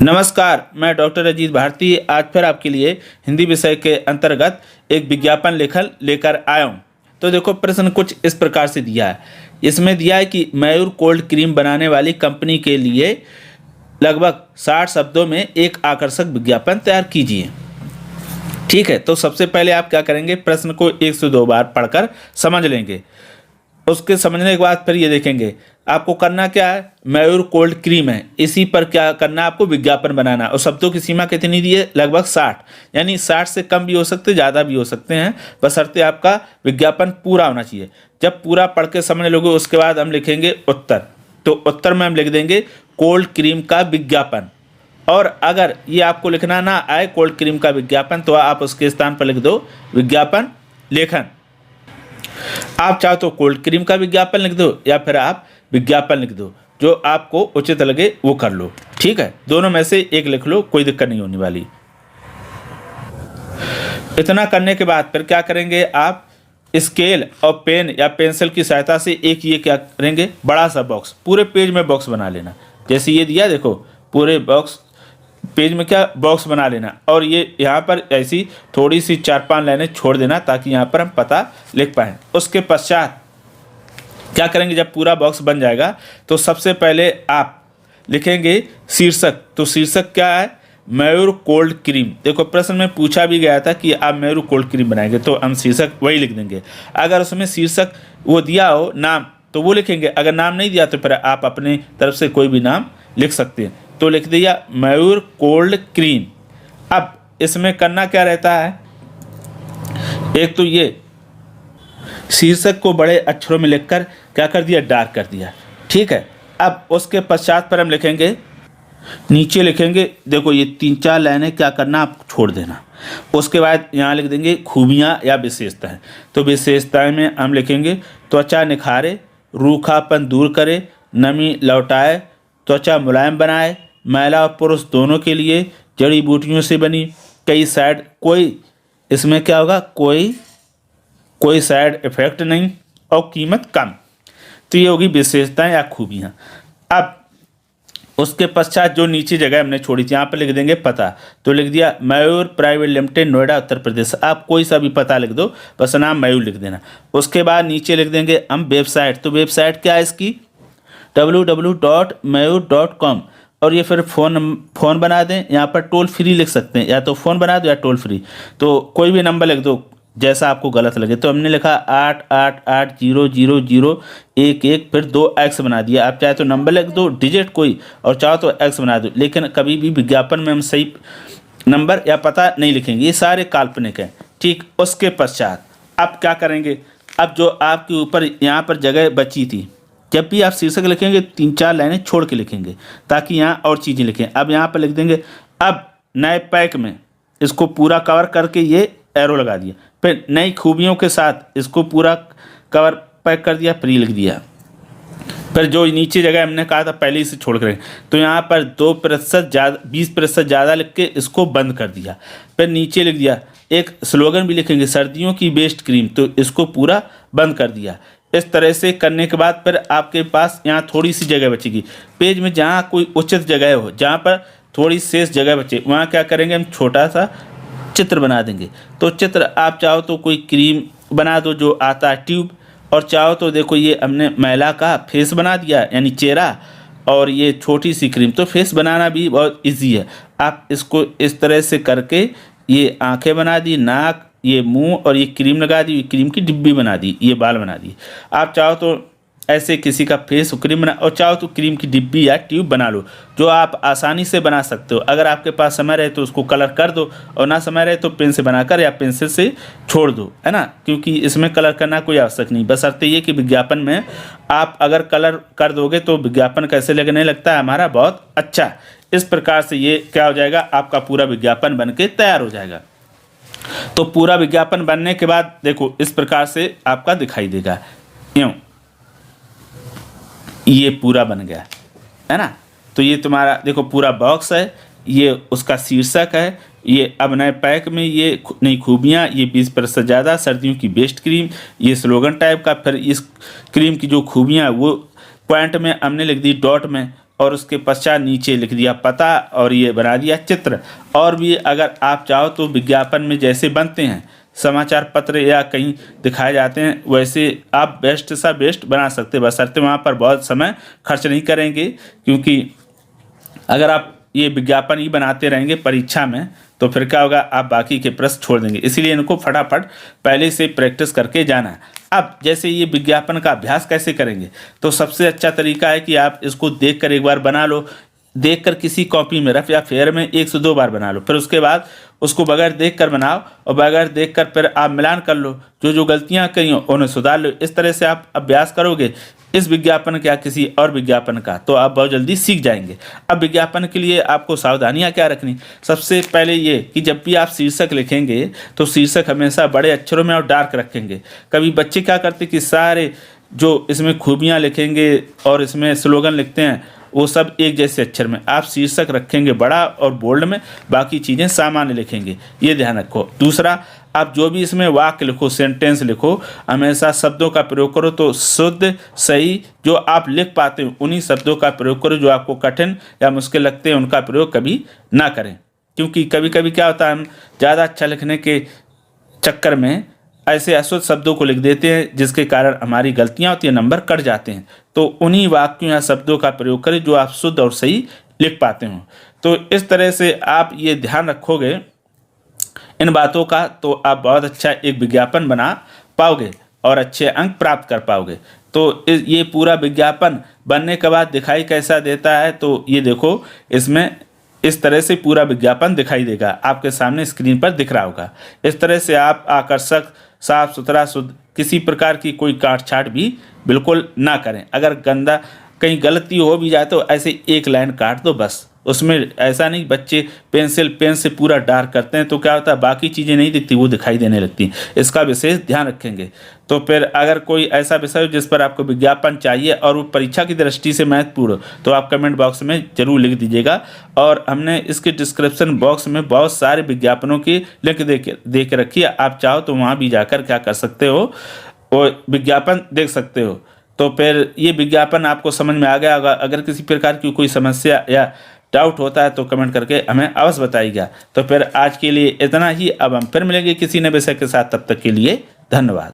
नमस्कार, मैं डॉक्टर अजीत भारती आज फिर आपके लिए हिंदी विषय के अंतर्गत एक विज्ञापन लेखन लेकर आया हूँ। तो देखो, प्रश्न कुछ इस प्रकार से दिया है। इसमें दिया है कि मयूर कोल्ड क्रीम बनाने वाली कंपनी के लिए लगभग 60 शब्दों में एक आकर्षक विज्ञापन तैयार कीजिए। ठीक है, तो सबसे पहले आप क्या करेंगे, प्रश्न को 1 से 2 बार पढ़कर समझ लेंगे। उसके समझने के बाद फिर ये देखेंगे आपको करना क्या है। मयूर कोल्ड क्रीम है, इसी पर क्या करना है, आपको विज्ञापन बनाना। और शब्दों की सीमा कितनी दी है, लगभग 60, यानी 60 से कम भी हो सकते, ज़्यादा भी हो सकते हैं, बशर्ते आपका विज्ञापन पूरा होना चाहिए। जब पूरा पढ़ के समझ लोगे उसके बाद हम लिखेंगे उत्तर। तो उत्तर में हम लिख देंगे कोल्ड क्रीम का विज्ञापन। और अगर ये आपको लिखना ना आए कोल्ड क्रीम का विज्ञापन, तो आप उसके स्थान पर लिख दो विज्ञापन लेखन। आप चाहो तो कोल्ड क्रीम का विज्ञापन लिख दो या फिर आप विज्ञापन लिख दो, जो आपको उचित लगे वो कर लो। ठीक है, दोनों में से एक लिख लो, कोई दिक्कत नहीं होने वाली। इतना करने के बाद फिर क्या करेंगे, आप स्केल और पेन या पेंसिल की सहायता से एक ये क्या करेंगे, बड़ा सा बॉक्स, पूरे पेज में बॉक्स बना लेना। जैसे ये दिया, देखो पूरे बॉक्स पेज में क्या बॉक्स बना लेना। और ये यहाँ पर ऐसी थोड़ी सी 4-5 लाइनें छोड़ देना ताकि यहाँ पर हम पता लिख पाएँ। उसके पश्चात क्या करेंगे, जब पूरा बॉक्स बन जाएगा तो सबसे पहले आप लिखेंगे शीर्षक। तो शीर्षक क्या है, मयूर कोल्ड क्रीम। देखो प्रश्न में पूछा भी गया था कि आप मयूर कोल्ड क्रीम बनाएंगे, तो हम शीर्षक वही लिख देंगे। अगर उसमें शीर्षक वो दिया हो नाम तो वो लिखेंगे, अगर नाम नहीं दिया तो फिर आप अपने तरफ से कोई भी नाम लिख सकते हैं। तो लिख दिया मयूर कोल्ड क्रीम। अब इसमें करना क्या रहता है, एक तो ये शीर्षक को बड़े अक्षरों में लिखकर क्या कर दिया, डार्क कर दिया। ठीक है, अब उसके पश्चात पर हम लिखेंगे, नीचे लिखेंगे, देखो ये 3-4 लाइनें क्या करना आप छोड़ देना। उसके बाद यहाँ लिख देंगे खूबियाँ या विशेषताएं। तो विशेषताएं में हम लिखेंगे त्वचा निखारे, रूखापन दूर करे, नमी लौटाए, त्वचा मुलायम बनाए, महिला और पुरुष दोनों के लिए, जड़ी बूटियों से बनी, कई साइड, कोई इसमें क्या होगा, कोई साइड इफेक्ट नहीं, और कीमत कम। तो ये होगी विशेषताएं या खूबियाँ। अब उसके पश्चात जो नीचे जगह हमने छोड़ी थी, यहाँ पर लिख देंगे पता। तो लिख दिया मयूर प्राइवेट लिमिटेड, नोएडा, उत्तर प्रदेश। आप कोई सा भी पता लिख दो, बस नाम मयूर लिख देना। उसके बाद नीचे लिख देंगे हम वेबसाइट। तो वेबसाइट क्या है इसकी, www.mayur.com। और ये फिर फ़ोन बना दें, यहाँ पर टोल फ्री लिख सकते हैं, या तो फ़ोन बना दो या टोल फ्री, तो कोई भी नंबर लिख दो जैसा आपको गलत लगे। तो हमने लिखा 888000011, फिर 2x बना दिया। आप चाहे तो नंबर लिख दो डिजिट कोई, और चाहो तो x बना दो, लेकिन कभी भी विज्ञापन में हम सही नंबर या पता नहीं लिखेंगे, ये सारे काल्पनिक हैं। ठीक, उसके पश्चात अब क्या करेंगे, अब जो आपके ऊपर यहाँ पर जगह बची थी, जब भी आप शीर्षक लिखेंगे 3-4 लाइनें छोड़ के लिखेंगे ताकि यहाँ और चीज़ें लिखें। अब यहाँ पर लिख देंगे, अब नए पैक में इसको पूरा कवर करके ये एरो लगा दिया, फिर नई खूबियों के साथ इसको पूरा कवर पैक कर दिया, फ्री लिख दिया। फिर जो नीचे जगह हमने कहा था पहले इसे छोड़ कर, तो यहाँ पर 2% ज़्यादा, 20% ज़्यादा लिख के इसको बंद कर दिया। फिर नीचे लिख दिया, एक स्लोगन भी लिखेंगे, सर्दियों की बेस्ट क्रीम, तो इसको पूरा बंद कर दिया। इस तरह से करने के बाद फिर आपके पास यहाँ थोड़ी सी जगह बचेगी पेज में, जहाँ कोई उचित जगह हो, जहाँ पर थोड़ी शेष जगह बचे, वहाँ क्या करेंगे, हम छोटा सा चित्र बना देंगे। तो चित्र आप चाहो तो कोई क्रीम बना दो जो आता है ट्यूब, और चाहो तो देखो ये हमने महिला का फेस बना दिया, यानी चेहरा, और ये छोटी सी क्रीम। तो फेस बनाना भी बहुत इजी है। आप इसको इस तरह से करके ये आंखें बना दी, नाक, ये मुंह, और ये क्रीम लगा दी, क्रीम की डिब्बी बना दी, ये बाल बना दी। आप चाहो तो ऐसे किसी का फेस क्रीम बना, और चाहो तो क्रीम की डिब्बी या ट्यूब बना लो, जो आप आसानी से बना सकते हो। अगर आपके पास समय रहे तो उसको कलर कर दो, और ना समय रहे तो पेन से बनाकर या पेंसिल से छोड़ दो, है ना, क्योंकि इसमें कलर करना कोई आवश्यक नहीं। बशर्ते ये कि विज्ञापन में आप अगर कलर कर दोगे तो विज्ञापन कैसे लगने लगता है हमारा, बहुत अच्छा। इस प्रकार से ये क्या हो जाएगा, आपका पूरा विज्ञापन बन के तैयार हो जाएगा। तो पूरा विज्ञापन बनने के बाद देखो इस प्रकार से आपका दिखाई देगा, यूँ ये पूरा बन गया, है ना। तो ये तुम्हारा देखो पूरा बॉक्स है, ये उसका शीर्षक है, ये अब नए पैक में ये नई खूबियाँ, ये 20% ज़्यादा, सर्दियों की बेस्ट क्रीम, ये स्लोगन टाइप का। फिर इस क्रीम की जो खूबियाँ वो पॉइंट में हमने लिख दी, डॉट में, और उसके पश्चात नीचे लिख दिया पता और ये बना दिया चित्र। और भी अगर आप चाहो तो विज्ञापन में जैसे बनते हैं समाचार पत्र या कहीं दिखाए जाते हैं वैसे आप बेस्ट सा बेस्ट बना सकते हैं, बशर्ते वहाँ पर बहुत समय खर्च नहीं करेंगे। क्योंकि अगर आप ये विज्ञापन ही बनाते रहेंगे परीक्षा में तो फिर क्या होगा, आप बाकी के प्रश्न छोड़ देंगे। इसीलिए इनको फटाफट पहले से प्रैक्टिस करके जाना है। अब जैसे ये विज्ञापन का अभ्यास कैसे करेंगे, तो सबसे अच्छा तरीका है कि आप इसको देखकर एक बार बना लो, देखकर किसी कॉपी में रफ या फेयर में 1 से 2 बार बना लो। फिर उसके बाद उसको बगैर देखकर बनाओ और बगैर देखकर फिर आप मिलान कर लो, जो गलतियां करी हो उन्हें सुधार लो। इस तरह से आप अभ्यास करोगे इस विज्ञापन का किसी और विज्ञापन का, तो आप बहुत जल्दी सीख जाएंगे। अब विज्ञापन के लिए आपको सावधानियां क्या रखनी, सबसे पहले ये कि जब भी आप शीर्षक लिखेंगे तो शीर्षक हमेशा बड़े अक्षरों में और डार्क रखेंगे। कभी बच्चे क्या करते कि सारे जो इसमें खूबियां लिखेंगे और इसमें स्लोगन लिखते हैं वो सब एक जैसे अक्षर में, आप शीर्षक रखेंगे बड़ा और बोल्ड में, बाकी चीज़ें सामान्य लिखेंगे, ये ध्यान रखो। दूसरा, आप जो भी इसमें वाक्य लिखो, सेंटेंस लिखो, हमेशा शब्दों का प्रयोग करो तो शुद्ध सही जो आप लिख पाते हो उन्हीं शब्दों का प्रयोग करो। जो आपको कठिन या मुश्किल लगते हैं उनका प्रयोग कभी ना करें। क्योंकि कभी कभी क्या होता है, हम ज़्यादा अच्छा लिखने के चक्कर में ऐसे अशुद्ध शब्दों को लिख देते हैं जिसके कारण हमारी गलतियां होती हैं, नंबर कट जाते हैं। तो उन्हीं वाक्यों या शब्दों का प्रयोग करें जो आप शुद्ध और सही लिख पाते हो। तो इस तरह से आप ये ध्यान रखोगे इन बातों का तो आप बहुत अच्छा एक विज्ञापन बना पाओगे और अच्छे अंक प्राप्त कर पाओगे। तो ये पूरा विज्ञापन बनने के बाद दिखाई कैसा देता है, तो ये देखो इसमें इस तरह से पूरा विज्ञापन दिखाई देगा, आपके सामने स्क्रीन पर दिख रहा होगा। इस तरह से आप आकर्षक, साफ सुथरा, शुद्ध, किसी प्रकार की कोई काट छाट भी बिल्कुल ना करें। अगर गंदा कहीं गलती हो भी जाए तो ऐसे एक लाइन काट दो बस। उसमें ऐसा नहीं बच्चे पेंसिल पेन से पूरा डार्क करते हैं तो क्या होता है बाकी चीज़ें नहीं दिखती, वो दिखाई देने लगती हैं। इसका विशेष ध्यान रखेंगे। तो फिर अगर कोई ऐसा विषय हो जिस पर आपको विज्ञापन चाहिए और वो परीक्षा की दृष्टि से महत्वपूर्ण हो तो आप कमेंट बॉक्स में ज़रूर लिख दीजिएगा। और हमने इसके डिस्क्रिप्शन बॉक्स में बहुत सारे विज्ञापनों की लिंक दे के रखी है, आप चाहो तो वहाँ भी जाकर क्या कर सकते हो, वो विज्ञापन देख सकते हो। तो फिर ये विज्ञापन आपको समझ में आ गया होगा। अगर किसी प्रकार की कोई समस्या या डाउट होता है तो कमेंट करके हमें अवश्य बताइएगा। तो फिर आज के लिए इतना ही, अब हम फिर मिलेंगे किसी नए विषय के साथ, तब तक के लिए धन्यवाद।